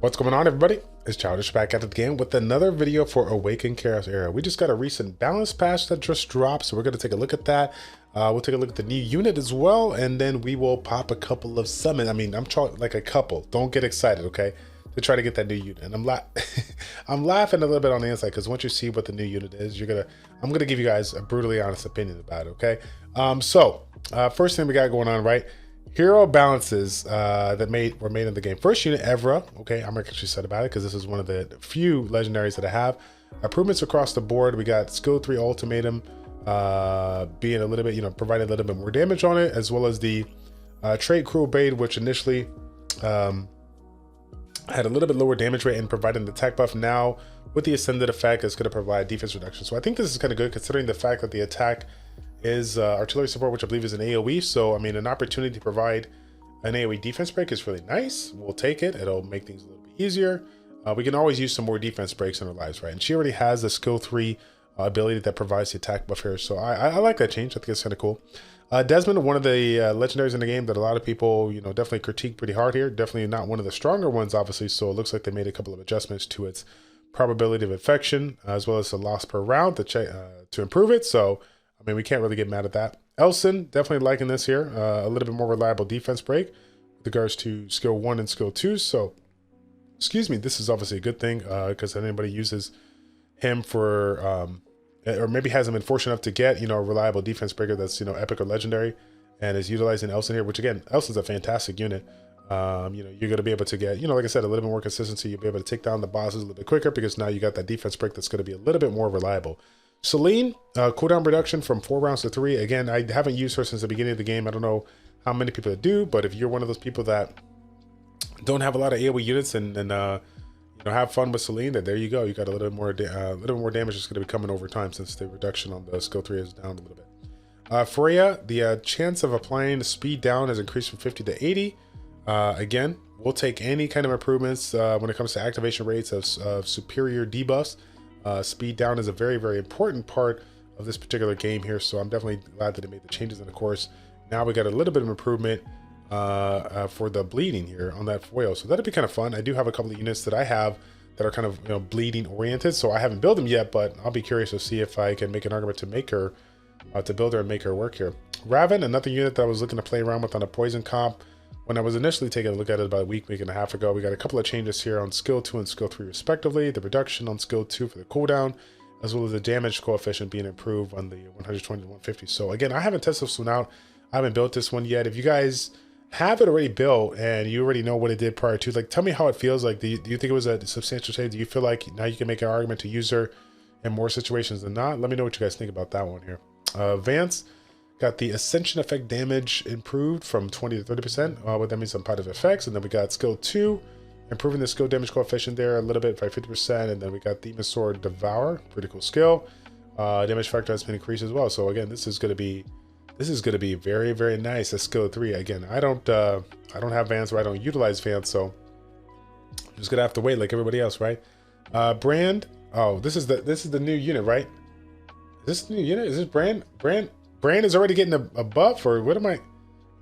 What's going on, everybody? It's Childish back at it again with another video for Awaken Chaos Era. We just got a recent balance patch that just dropped, so we're going to take a look at that. We'll take a look at the new unit as well, and then we will pop a couple of summons. I mean, I'm like a couple. Don't get excited, okay? To try to get that new unit. And I'm I'm laughing a little bit on the inside because once you see what the new unit is, I'm gonna give you guys a brutally honest opinion about it, okay? First thing we got going on, right? Hero balances that were made in the game. First unit, Evra. Okay, I'm actually excited about it because this is one of the few legendaries that I have. Improvements across the board. We got skill 3 ultimatum being a little bit, providing a little bit more damage on it, as well as the trait cruel bait, which initially had a little bit lower damage rate and providing the attack buff. Now with the ascended effect, it's going to provide defense reduction. So I think this is kind of good considering the fact that the attack is artillery support, which I believe is an AoE. So I mean, an opportunity to provide an AoE defense break is really nice. We'll take it. It'll make things a little bit easier. We can always use some more defense breaks in our lives, right? And she already has the skill 3 ability that provides the attack buff here. So I like that change. I think it's kind of cool. Desmond, one of the legendaries in the game that a lot of people, definitely critique pretty hard here. Definitely not one of the stronger ones, obviously. So it looks like they made a couple of adjustments to its probability of infection, as well as the loss per round to improve it. So I mean, we can't really get mad at that. Elson, definitely liking this here. A little bit more reliable defense break with regards to skill 1 and skill 2. So, excuse me, this is obviously a good thing because anybody uses him for, or maybe hasn't been fortunate enough to get, a reliable defense breaker that's, epic or legendary and is utilizing Elson here, which again, Elson's a fantastic unit. You're going to be able to get, like I said, a little bit more consistency. You'll be able to take down the bosses a little bit quicker because now you got that defense break that's going to be a little bit more reliable. Celine, cooldown reduction from 4 rounds to 3. Again, I haven't used her since the beginning of the game. I don't know how many people that do, but if you're one of those people that don't have a lot of AoE units and have fun with Celine, then there you go. You got a little bit more damage that's going to be coming over time since the reduction on the skill 3 is down a little bit. Freya, the chance of applying speed down has increased from 50 to 80. Again, we'll take any kind of improvements when it comes to activation rates of superior debuffs. Speed down is a very, very important part of this particular game here, so I'm definitely glad that it made the changes. And of course, now we got a little bit of improvement for the bleeding here on that foil, so that'd be kind of fun. I do have a couple of units that I have that are kind of bleeding oriented, so I haven't built them yet, but I'll be curious to see if I can make an argument to make her to build her and make her work here. Raven, another unit that I was looking to play around with on a poison comp. When I was initially taking a look at it about a week and a half ago, we got a couple of changes here on skill 2 and skill 3 respectively. The reduction on skill 2 for the cooldown, as well as the damage coefficient being improved on the 120 to 150. So again, I haven't tested this one out. I haven't built this one yet. If you guys have it already built and you already know what it did prior to, like, tell me how it feels. Like, do you think it was a substantial change? Do you feel like now you can make an argument to use her in more situations than not? Let me know what you guys think about that one here. Vance got the ascension effect damage improved from 20 to 30%. What that means, some positive effects. And then we got skill 2, improving the skill damage coefficient there a little bit by 50%. And then we got Demon Sword Devour, pretty cool skill. Damage factor has been increased as well. So again, this is going to be very, very nice. At skill 3, again, I don't have Vance, or I don't utilize Vance, so I'm just gonna have to wait like everybody else, right? Brand. Oh, this is the new unit, right? Is this the new unit? Is this Brand? Brand is already getting a buff, or what am I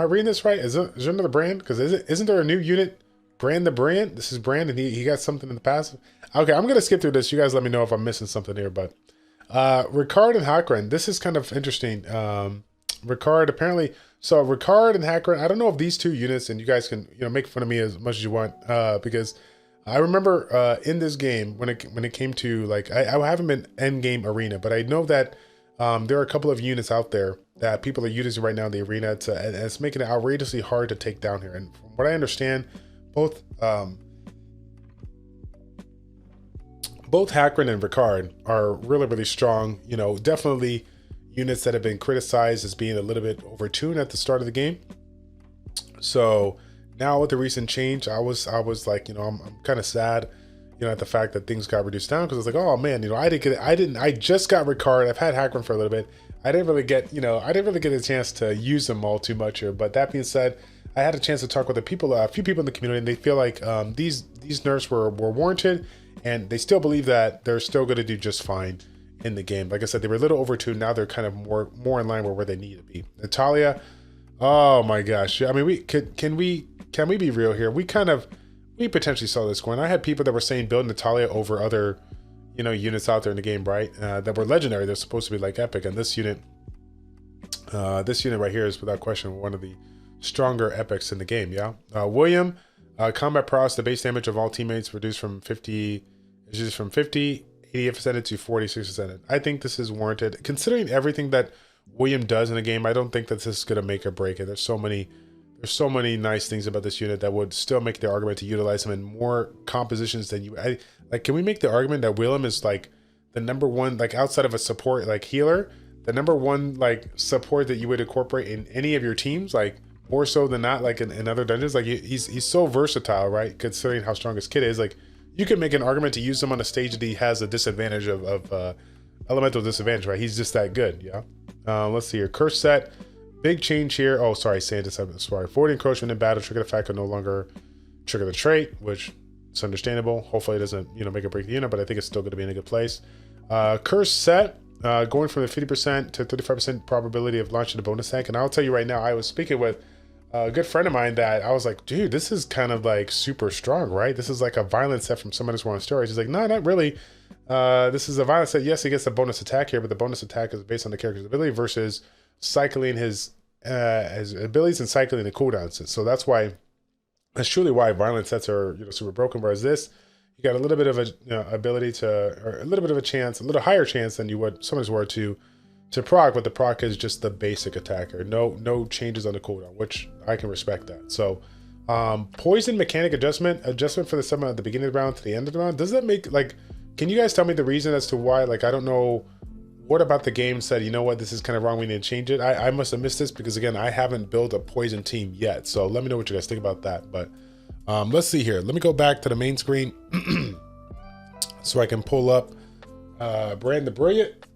reading this right? Is there another Brand? Because isn't there a new unit? Brand the Brand? This is Brand, and he got something in the past. Okay, I'm gonna skip through this. You guys let me know if I'm missing something here, but Ricard and Hakren, this is kind of interesting. Ricard apparently, so Ricard and Hakren, I don't know if these two units, and you guys can make fun of me as much as you want, because I remember in this game when it came to, like, I haven't been end game arena, but I know that there are a couple of units out there that people are using right now in the arena, and it's making it outrageously hard to take down here. And from what I understand, both Hakren and Ricard are really, really strong. Definitely units that have been criticized as being a little bit overtuned at the start of the game. So now with the recent change, I was like, I'm kind of sad, at the fact that things got reduced down, because it's like, oh man, I just got Ricard. I've had Hakren for a little bit. I didn't really get a chance to use them all too much here. But that being said, I had a chance to talk with a few people in the community, and they feel like these nerfs were warranted, and they still believe that they're still going to do just fine in the game. Like I said, they were a little overtuned. Now they're kind of more in line with where they need to be. Natalia, oh my gosh, I mean, can we be real here? We kind of we potentially saw this going. I had people that were saying build Natalia over other, you know, units out there in the game, right? That were legendary. They're supposed to be like epic, and this unit right here is without question one of the stronger epics in the game. Yeah. William, combat prowess, the base damage of all teammates reduced from 50, is just from 50, 88% to 46%. I think this is warranted considering everything that William does in the game. I don't think that this is going to make or break it. There's so many nice things about this unit that would still make the argument to utilize him in more compositions than you. Like, can we make the argument that William is like the #1, like outside of a support like healer, the #1 like support that you would incorporate in any of your teams, like more so than not, like in other dungeons. Like he's so versatile, right? Considering how strong his kit is, like you could make an argument to use him on a stage that he has a disadvantage of elemental disadvantage, right? He's just that good. Yeah. Let's see here. Curse set. Big change here. Oh, sorry, Santa's. Sorry. Forward encroachment in battle. Trigger effect can no longer trigger the trait, which is understandable. Hopefully it doesn't, you know, make or break the unit, but I think it's still going to be in a good place. Curse set. Going from the 50% to 35% probability of launching a bonus attack. And I'll tell you right now, I was speaking with a good friend of mine that I was like, dude, this is kind of like super strong, right? This is like a violent set from someone who's on steroids. He's like, no, not really. This is a violent set. Yes, he gets a bonus attack here, but the bonus attack is based on the character's ability versus cycling his abilities and cycling the cooldowns. So that's why, that's truly why violent sets are, you know, super broken. Whereas this, you got a little bit of a, you know, ability to, or a little bit of a chance, a little higher chance than you would someone's were to proc, but the proc is just the basic attacker. No changes on the cooldown, which I can respect that. So poison mechanic adjustment for the summon at the beginning of the round to the end of the round. Does that make, like, can you guys tell me the reason as to why? Like, I don't know what about the game said, you know what, this is kind of wrong, we need to change it. I must have missed this because again, I haven't built a poison team yet. So let me know what you guys think about that. But let's see here. Let me go back to the main screen so I can pull up Brand the Brilliant.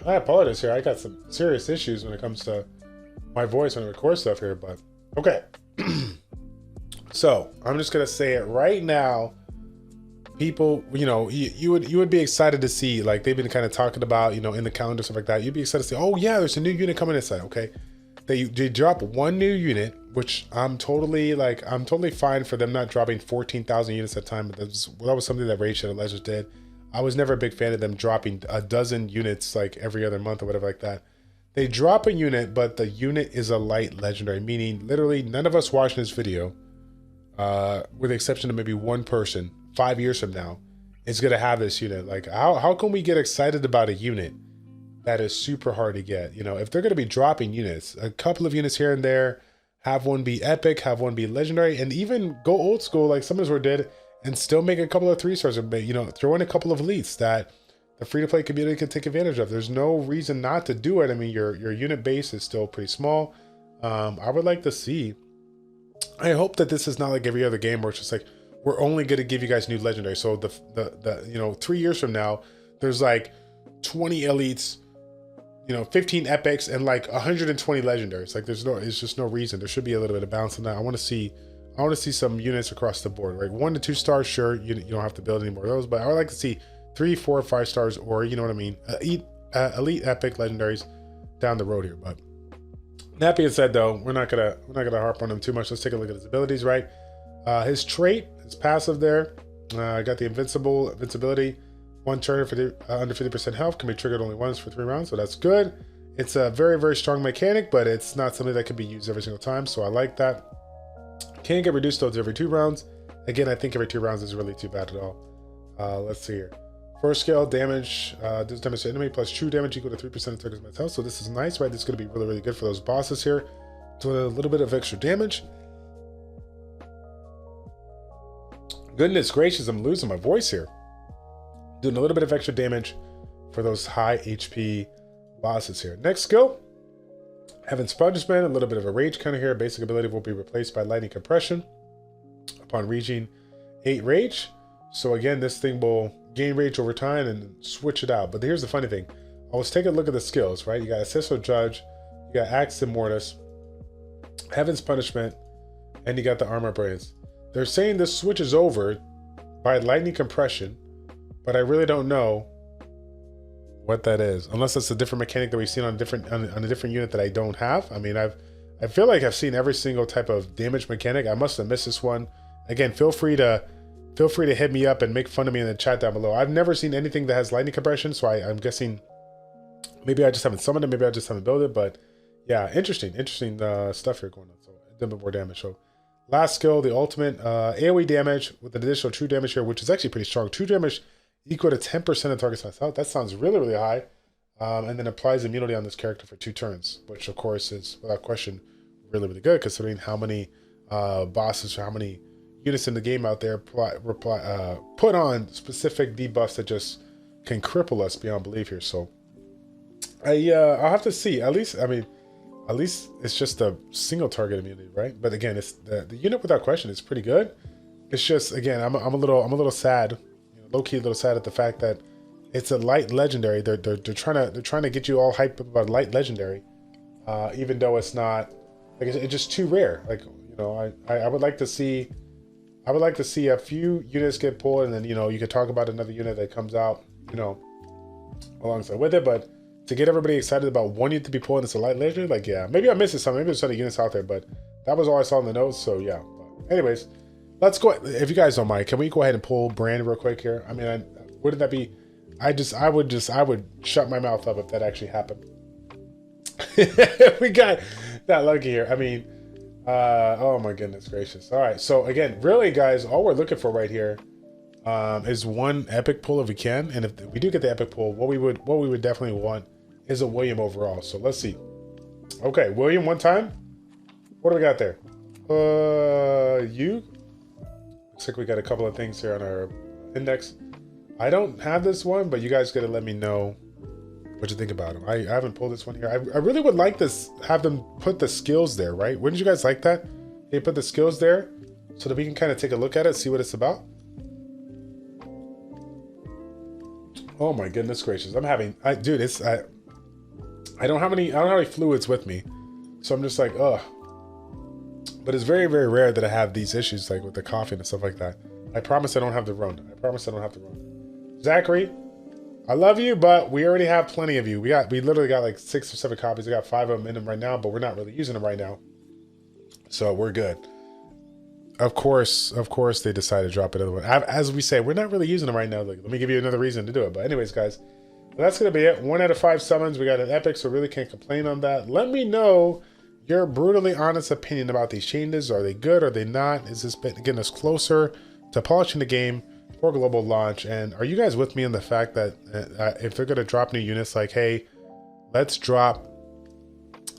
I apologize here. I got some serious issues when it comes to my voice when I record stuff here, but okay. So I'm just gonna say it right now. People, you know, you would be excited to see, like they've been kind of talking about, you know, in the calendar, stuff like that. You'd be excited to see, oh yeah, there's a new unit coming inside. Okay, they drop one new unit, which I'm totally fine for them not dropping 14,000 units at a time. But that was something that Raid Shadow Legends did. I was never a big fan of them dropping a dozen units like every other month or whatever like that. They drop a unit, but the unit is a light legendary, meaning literally none of us watching this video, with the exception of maybe one person, 5 years from now, is gonna have this unit. Like, how can we get excited about a unit that is super hard to get? You know, if they're gonna be dropping units, a couple of units here and there, have one be epic, have one be legendary, and even go old school like some of us did, and still make a couple of 3-stars, or, you know, throw in a couple of elites that the free-to-play community can take advantage of. There's no reason not to do it. I mean, your unit base is still pretty small. I would like to see, I hope that this is not like every other game where it's just like, we're only going to give you guys new legendary. So the you know, 3 years from now, there's like 20 elites, you know, 15 epics, and like 120 legendaries. Like it's just no reason. There should be a little bit of balance in that. I want to see some units across the board, right? 1 to 2 stars, sure, you don't have to build any more of those, but I would like to see 3, 4, 5 stars, or, you know what I mean, elite epic legendaries down the road here. But that being said, though, we're not gonna harp on him too much. Let's take a look at his abilities, right? His trait, his passive there, got the invincibility. 1 turn for under 50% health, can be triggered only once for 3 rounds, so that's good. It's a very, very strong mechanic, but it's not something that can be used every single time, so I like that. Can get reduced though to every 2 rounds. Again, I think every 2 rounds is really too bad at all. Let's see here. First scale damage, does damage to enemy plus true damage equal to 3% of target's max health. So this is nice, right? This is going to be really, really good for those bosses here. Doing a little bit of extra damage. Goodness gracious, I'm losing my voice here. Doing a little bit of extra damage for those high HP bosses here. Next skill, Heaven's Punishment, a little bit of a rage counter here. Basic ability will be replaced by lightning compression upon reaching 8 rage. So again, this thing will gain rage over time and switch it out. But here's the funny thing. I was taking a look at the skills, right? You got Assist or Judge, you got Axe Immortus, Heaven's Punishment, and you got the Armor Brilliance. They're saying this switches over by lightning compression, but I really don't know what that is, unless it's a different mechanic that we've seen on a different unit that I don't have. I mean, I feel like I've seen every single type of damage mechanic. I must have missed this one again, feel free to hit me up and make fun of me in the chat down below. I've never seen anything that has lightning compression, so I'm guessing maybe I just haven't summoned it, maybe I just haven't built it, but yeah, interesting stuff here going on. So a little bit more damage. So last skill, the ultimate AoE damage with an additional true damage here, which is actually pretty strong. True damage equal to 10% of target size health. That sounds really, really high. And then applies immunity on this character for 2 turns, which of course is without question really, really good considering how many bosses or how many units in the game out there put on specific debuffs that just can cripple us beyond belief here. So I'll have to see. At least it's just a single target immunity, right? But again, it's the unit without question is pretty good. It's just, again, I'm a little sad, low key a little sad at the fact that it's a light legendary. They're trying to get you all hyped up about light legendary, even though it's not. Like it's just too rare. Like, I would like to see. I would like to see a few units get pulled, and then you could talk about another unit that comes out, alongside with it. But to get everybody excited about one unit to be pulled, it's a light legendary. Like, yeah, maybe I'm missing something. Maybe there's other units out there, but that was all I saw in the notes. So yeah. But anyways, let's go. If you guys don't mind, can we go ahead and pull Brand real quick here? I mean, wouldn't that be? I would shut my mouth up if that actually happened. We got that lucky here. I mean, oh my goodness gracious. All right. So again, really guys, all we're looking for right here is one epic pull if we can. And if we do get the epic pull, what we would definitely want is a William overall. So let's see. Okay. William one time. What do we got there? You. Looks like we got a couple of things here on our index. I don't have this one, but you guys gotta let me know what you think about them. I haven't pulled this one here. I really would like this, have them put the skills there, right? Wouldn't you guys like that? They put the skills there so that we can kind of take a look at it, see what it's about. Oh my goodness gracious. I'm having, dude, I don't have any fluids with me. So I'm just like, ugh. But it's very, very rare that I have these issues like with the coughing and stuff like that. I promise I don't have the run. I promise I don't have the run. Zachary, I love you, but we already have plenty of you. We literally got like 6 or 7 copies. We got 5 of them in them right now, but we're not really using them right now. So we're good. Of course, they decided to drop another one. As we say, we're not really using them right now. Like, let me give you another reason to do it. But anyways, guys, that's going to be it. 1 out of 5 summons. We got an epic, so really can't complain on that. Let me know your brutally honest opinion about these changes. Are they good? Are they not? Is this getting us closer to polishing the game for global launch? And are you guys with me on the fact that if they're going to drop new units, like, hey, let's drop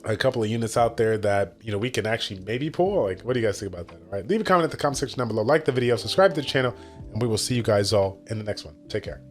a couple of units out there that we can actually maybe pull? Like, what do you guys think about that? All right, leave a comment in the comment section down below, like the video, subscribe to the channel, and we will see you guys all in the next one. Take care.